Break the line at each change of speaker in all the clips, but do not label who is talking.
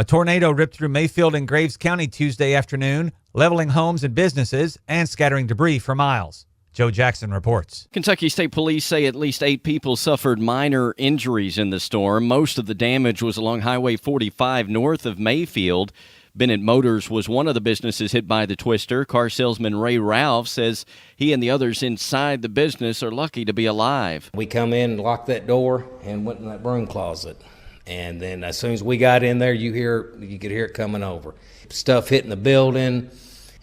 A tornado ripped through Mayfield and Graves County Tuesday afternoon, leveling homes and businesses and scattering debris for miles. Joe Jackson reports.
Kentucky State Police say at least 8 people suffered minor injuries in the storm. Most of the damage was along Highway 45 north of Mayfield. Bennett Motors was one of the businesses hit by the twister. Car salesman Ray Ralph says he and the others inside the business are lucky to be alive.
We come in, locked that door, and went in that broom closet. And then as soon as we got in there, you could hear it coming over. Stuff hitting the building.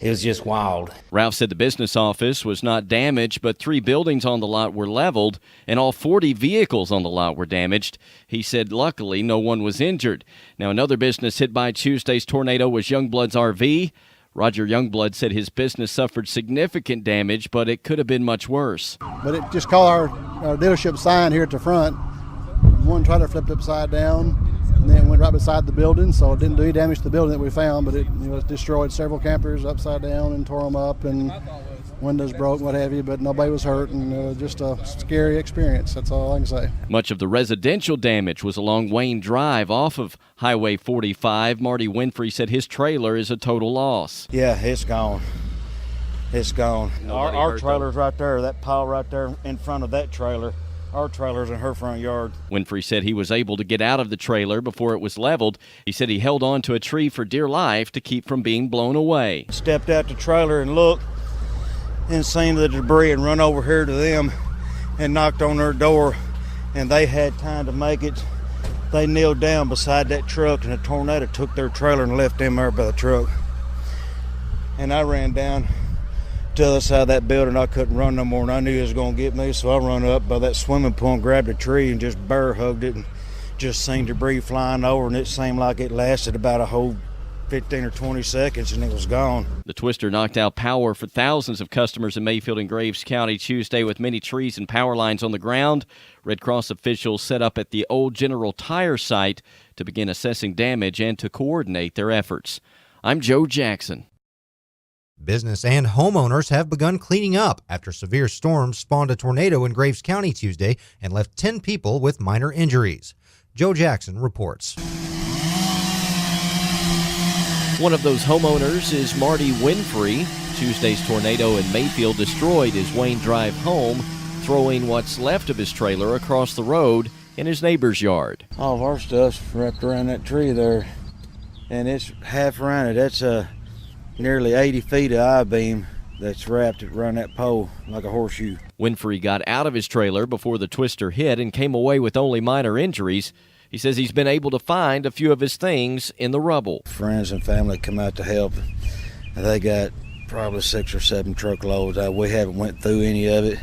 It was just wild.
Ralph said the business office was not damaged, but 3 buildings on the lot were leveled, and all 40 vehicles on the lot were damaged. He said luckily no one was injured. Now, another business hit by Tuesday's tornado was Youngblood's RV. Roger Youngblood said his business suffered significant damage, but it could have been much worse.
But it just caught our dealership sign here at the front. One trailer flipped upside down and then went right beside the building, so it didn't do any damage to the building that we found, but it destroyed several campers upside down and tore them up, and windows broke and what have you, but nobody was hurt, and just a scary experience. That's all I can say.
Much of the residential damage was along Wayne Drive off of Highway 45. Marty Winfrey said his trailer is a total loss.
Yeah, it's gone. It's gone. Our trailer's right there, that pile right there in front of that trailer. Our trailer's in her front yard.
Winfrey said he was able to get out of the trailer before it was leveled. He said he held on to a tree for dear life to keep from being blown away.
Stepped out the trailer and looked and seen the debris and run over here to them and knocked on their door, and they had time to make it. They kneeled down beside that truck, and the tornado took their trailer and left them there by the truck. And I ran down to the other side of that building. I couldn't run no more, and I knew it was going to get me, so I run up by that swimming pool and grabbed a tree and just bear hugged it and just seen debris flying over, and it seemed like it lasted about a whole 15 or 20 seconds, and it was gone.
The twister knocked out power for thousands of customers in Mayfield and Graves County Tuesday with many trees and power lines on the ground. Red Cross officials set up at the old General Tire site to begin assessing damage and to coordinate their efforts. I'm Joe Jackson.
Business and homeowners have begun cleaning up after severe storms spawned a tornado in Graves County Tuesday and left 10 people with minor injuries. Joe Jackson reports.
One of those homeowners is Marty Winfrey. Tuesday's tornado in Mayfield destroyed his Wayne Drive home, throwing what's left of his trailer across the road in his neighbor's yard.
All of our stuff's wrapped around that tree there, and it's half around it. That's nearly 80 feet of I-beam that's wrapped around that pole like a horseshoe.
Winfrey got out of his trailer before the twister hit and came away with only minor injuries. He says he's been able to find a few of his things in the rubble.
Friends and family come out to help. They got probably 6 or 7 truckloads. We haven't went through any of it,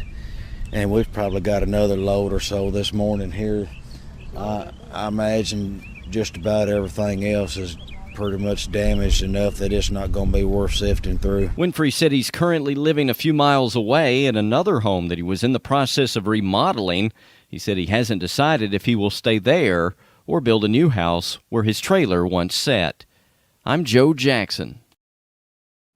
and we've probably got another load or so this morning here. I imagine just about everything else is pretty much damaged enough that it's not going to be worth sifting through.
Winfrey said he's currently living a few miles away in another home that he was in the process of remodeling. He said he hasn't decided if he will stay there or build a new house where his trailer once sat. I'm Joe Jackson.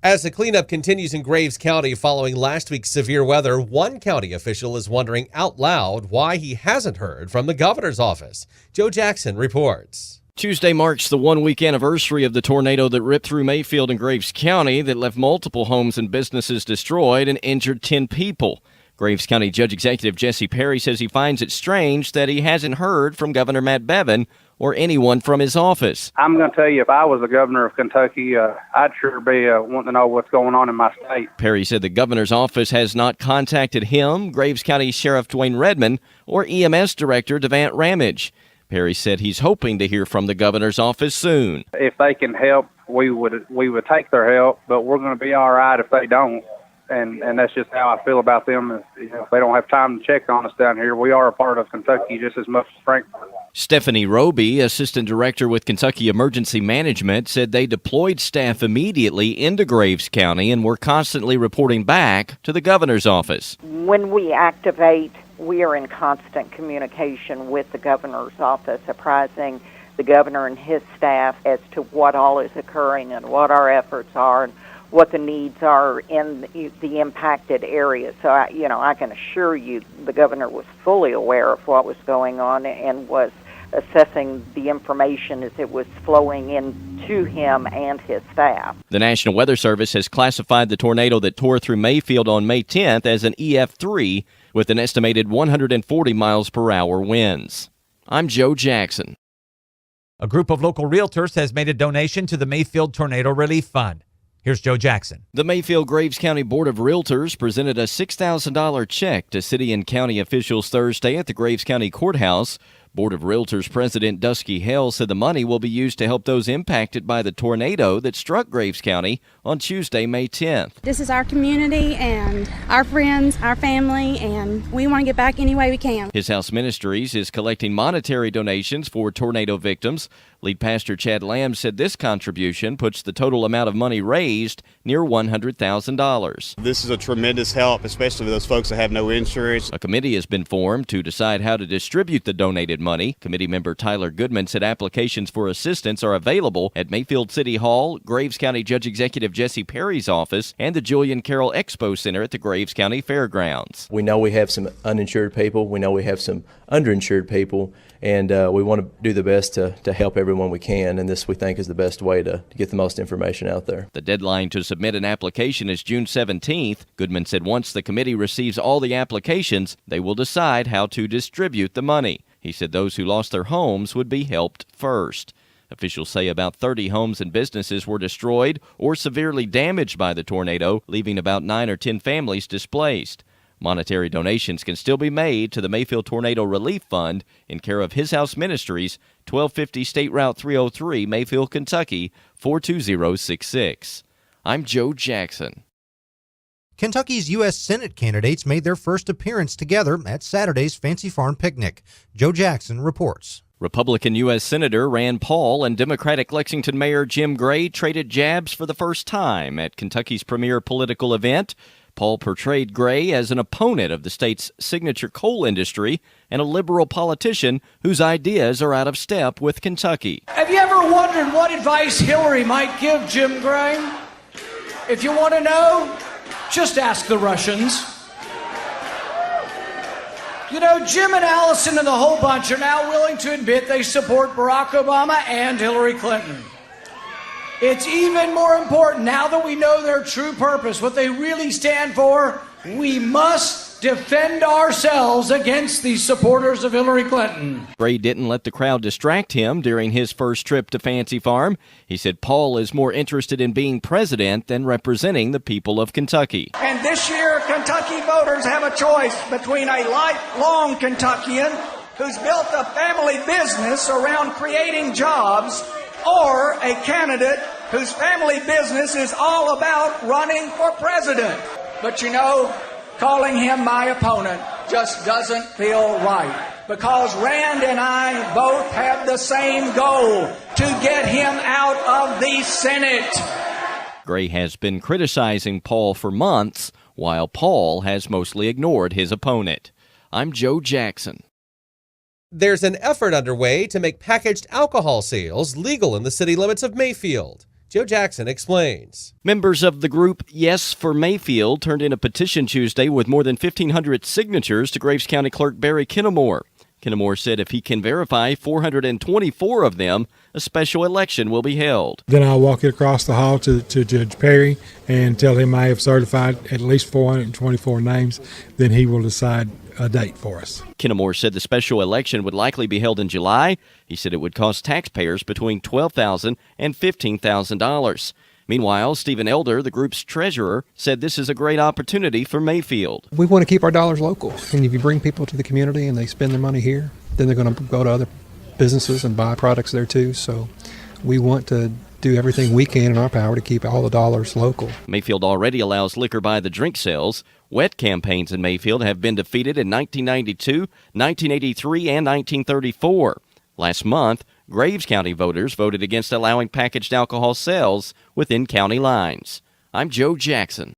As the cleanup continues in Graves County following last week's severe weather, one county official is wondering out loud why he hasn't heard from the governor's office. Joe Jackson reports.
Tuesday marks the 1-week anniversary of the tornado that ripped through Mayfield and Graves County that left multiple homes and businesses destroyed and injured 10 people. Graves County Judge Executive Jesse Perry says he finds it strange that he hasn't heard from Governor Matt Bevin or anyone from his office.
I'm going to tell you, if I was the governor of Kentucky, I'd sure be wanting to know what's going on in my state.
Perry said the governor's office has not contacted him, Graves County Sheriff Dwayne Redmond, or EMS Director Devant Ramage. Perry said he's hoping to hear from the governor's office soon.
If they can help, we would take their help, but we're going to be all right if they don't. And that's just how I feel about them. If they don't have time to check on us down here, we are a part of Kentucky just as much as Frankfort.
Stephanie Roby, Assistant Director with Kentucky Emergency Management, said they deployed staff immediately into Graves County and were constantly reporting back to the governor's office.
When we activate, we are in constant communication with the governor's office, apprising the governor and his staff as to what all is occurring and what our efforts are and what the needs are in the impacted areas. So, I can assure you the governor was fully aware of what was going on and was assessing the information as it was flowing in to him and his staff.
The National Weather Service has classified the tornado that tore through Mayfield on May 10th as an EF3 with an estimated 140 miles per hour winds. I'm Joe Jackson.
A group of local realtors has made a donation to the Mayfield Tornado Relief Fund. Here's Joe Jackson.
The Mayfield-Graves County Board of Realtors presented a $6,000 check to city and county officials Thursday at the Graves County Courthouse. Board of Realtors President Dusky Hale said the money will be used to help those impacted by the tornado that struck Graves County on Tuesday, May 10th.
This is our community and our friends, our family, and we want to get back any way we can.
His House Ministries is collecting monetary donations for tornado victims. Lead Pastor Chad Lamb said this contribution puts the total amount of money raised near $100,000.
This is a tremendous help, especially for those folks that have no insurance.
A committee has been formed to decide how to distribute the donated money. Committee member Tyler Goodman said applications for assistance are available at Mayfield City Hall, Graves County Judge Executive Jesse Perry's office, and the Julian Carroll Expo Center at the Graves County Fairgrounds.
We know we have some uninsured people. We know we have some underinsured people, and we want to do the best to help everyone we can, and this we think is the best way to get the most information out there.
The deadline to submit an application is June 17th. Goodman said once the committee receives all the applications, they will decide how to distribute the money. He said those who lost their homes would be helped first. Officials say about 30 homes and businesses were destroyed or severely damaged by the tornado, leaving about 9 or 10 families displaced. Monetary donations can still be made to the Mayfield Tornado Relief Fund in care of His House Ministries, 1250 State Route 303, Mayfield, Kentucky, 42066. I'm Joe Jackson.
Kentucky's U.S. Senate candidates made their first appearance together at Saturday's Fancy Farm Picnic. Joe Jackson reports.
Republican U.S. Senator Rand Paul and Democratic Lexington Mayor Jim Gray traded jabs for the first time at Kentucky's premier political event. Paul portrayed Gray as an opponent of the state's signature coal industry and a liberal politician whose ideas are out of step with Kentucky.
Have you ever wondered what advice Hillary might give Jim Gray? If you want to know, just ask the Russians. You know, Jim and Allison and the whole bunch are now willing to admit they support Barack Obama and Hillary Clinton. It's even more important now that we know their true purpose, what they really stand for. We must defend ourselves against these supporters of Hillary Clinton.
Gray didn't let the crowd distract him during his first trip to Fancy Farm. He said Paul is more interested in being president than representing the people of Kentucky.
And this year, Kentucky voters have a choice between a lifelong Kentuckian who's built a family business around creating jobs or a candidate whose family business is all about running for president. But you know, calling him my opponent just doesn't feel right, because Rand and I both have the same goal, to get him out of the Senate.
Gray has been criticizing Paul for months, while Paul has mostly ignored his opponent. I'm Joe Jackson.
There's an effort underway to make packaged alcohol sales legal in the city limits of Mayfield. Joe Jackson explains.
Members of the group Yes for Mayfield turned in a petition Tuesday with more than 1,500 signatures to Graves County Clerk Barry Kennemore. Kennemore said if he can verify 424 of them, a special election will be held.
Then I'll walk it across the hall to Judge Perry and tell him I have certified at least 424 names. Then he will decide a date for us.
Kennemore said the special election would likely be held in July. He said it would cost taxpayers between $12,000 and $15,000. Meanwhile, Stephen Elder, the group's treasurer, said this is a great opportunity for Mayfield.
We want to keep our dollars local. And if you bring people to the community and they spend their money here, then they're going to go to other businesses and buy products there too. So we want to do everything we can in our power to keep all the dollars local.
Mayfield already allows liquor by the drink sales. Wet campaigns in Mayfield have been defeated in 1992, 1983, and 1934. Last month, Graves County voters voted against allowing packaged alcohol sales within county lines. I'm Joe Jackson.